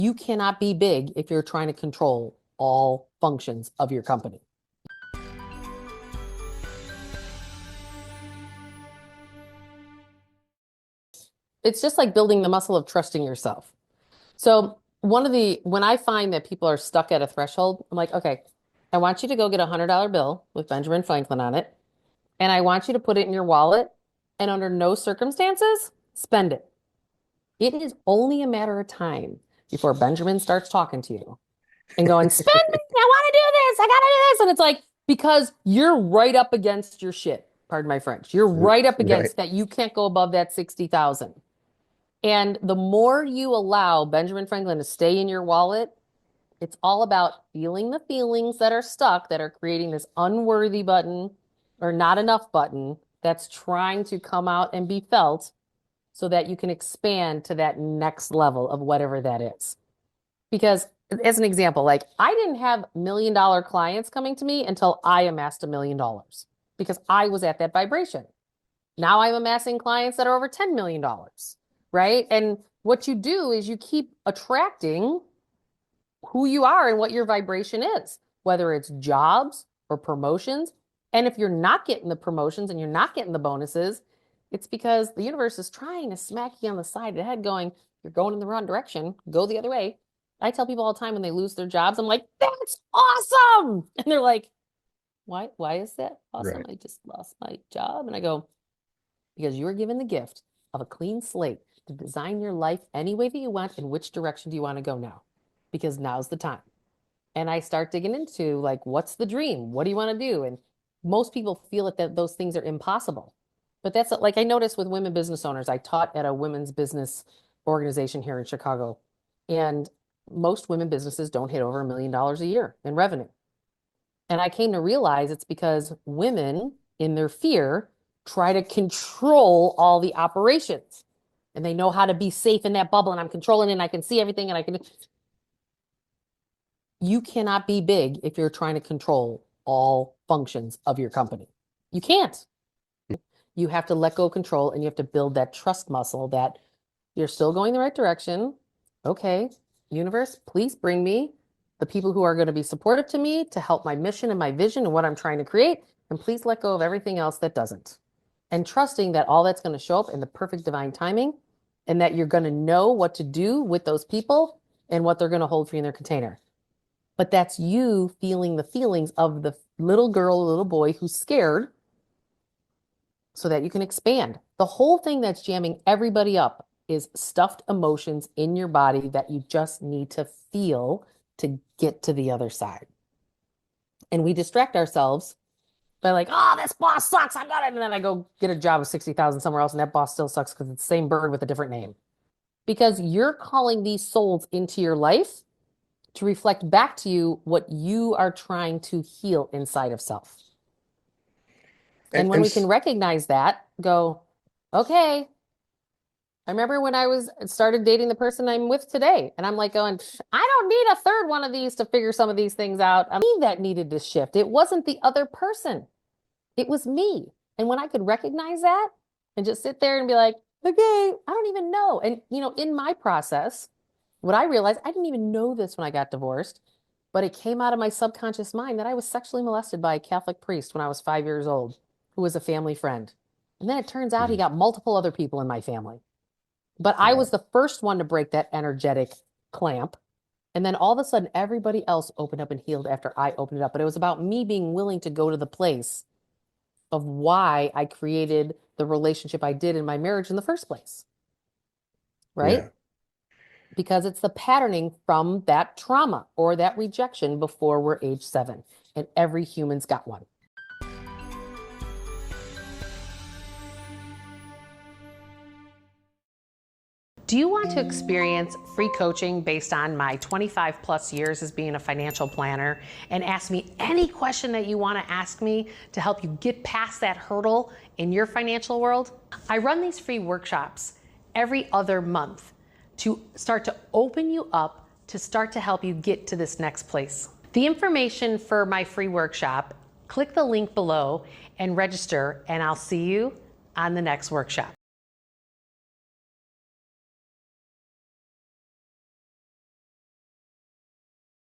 You cannot be big if you're trying to control all functions of your company. It's just like building the muscle of trusting yourself. So when I find that people are stuck at a threshold, I'm like, okay, I want you to go get a $100 bill with Benjamin Franklin on it, and I want you to put it in your wallet, and under no circumstances, spend it. It is only a matter of time before Benjamin starts talking to you and going, spend me, I want to do this, I gotta do this. And it's like, because you're right up against your shit, pardon my French. You're right up against that. You can't go above that 60,000. And the more you allow Benjamin Franklin to stay in your wallet, it's all about feeling the feelings that are stuck, that are creating this unworthy button or not enough button that's trying to come out and be felt so that you can expand to that next level of whatever that is. Because as an example, like I didn't have $1 million clients coming to me until I amassed $1 million because I was at that vibration. Now I'm amassing clients that are over $10 million, right? And what you do is you keep attracting who you are and what your vibration is, whether it's jobs or promotions. And if you're not getting the promotions and you're not getting the bonuses, it's because the universe is trying to smack you on the side of the head going, you're going in the wrong direction, go the other way. I tell people all the time when they lose their jobs, I'm like, that's awesome. And they're like, why is that awesome? Right. I just lost my job. And I go, because you were given the gift of a clean slate to design your life any way that you want. And which direction do you want to go now? Because now's the time. And I start digging into like, what's the dream? What do you want to do? And most people feel that those things are impossible. But that's like I noticed with women business owners. I taught at a women's business organization here in Chicago. And most women businesses don't hit over $1 million a year in revenue. And I came to realize it's because women, in their fear, try to control all the operations. And they know how to be safe in that bubble. And I'm controlling it and I can see everything and I can. You cannot be big if you're trying to control all functions of your company. You can't. You have to let go of control and you have to build that trust muscle that you're still going the right direction. Okay, universe, please bring me the people who are going to be supportive to me to help my mission and my vision and what I'm trying to create. And please let go of everything else that doesn't. And trusting that all that's going to show up in the perfect divine timing and that you're going to know what to do with those people and what they're going to hold for you in their container. But that's you feeling the feelings of the little girl, little boy who's scared so that you can expand. The whole thing that's jamming everybody up is stuffed emotions in your body that you just need to feel to get to the other side. And we distract ourselves by like, oh, this boss sucks, I got it. And then I go get a job of 60,000 somewhere else and that boss still sucks because it's the same bird with a different name. Because you're calling these souls into your life to reflect back to you what you are trying to heal inside of self. And when we can recognize that, go, okay. I remember when I started dating the person I'm with today, and I'm like going, I don't need a third one of these to figure some of these things out. I mean, that needed to shift. It wasn't the other person. It was me. And when I could recognize that and just sit there and be like, okay, I don't even know. And, in my process, what I realized, I didn't even know this when I got divorced, but it came out of my subconscious mind that I was sexually molested by a Catholic priest when I was 5 years old, who was a family friend. And then it turns out he got multiple other people in my family. But I was the first one to break that energetic clamp. And then all of a sudden, everybody else opened up and healed after I opened it up. But it was about me being willing to go to the place of why I created the relationship I did in my marriage in the first place. Right? Yeah. Because it's the patterning from that trauma or that rejection before we're age 7. And every human's got one. Do you want to experience free coaching based on my 25 plus years as being a financial planner and ask me any question that you want to ask me to help you get past that hurdle in your financial world? I run these free workshops every other month to start to open you up to start to help you get to this next place. The information for my free workshop, click the link below and register, and I'll see you on the next workshop.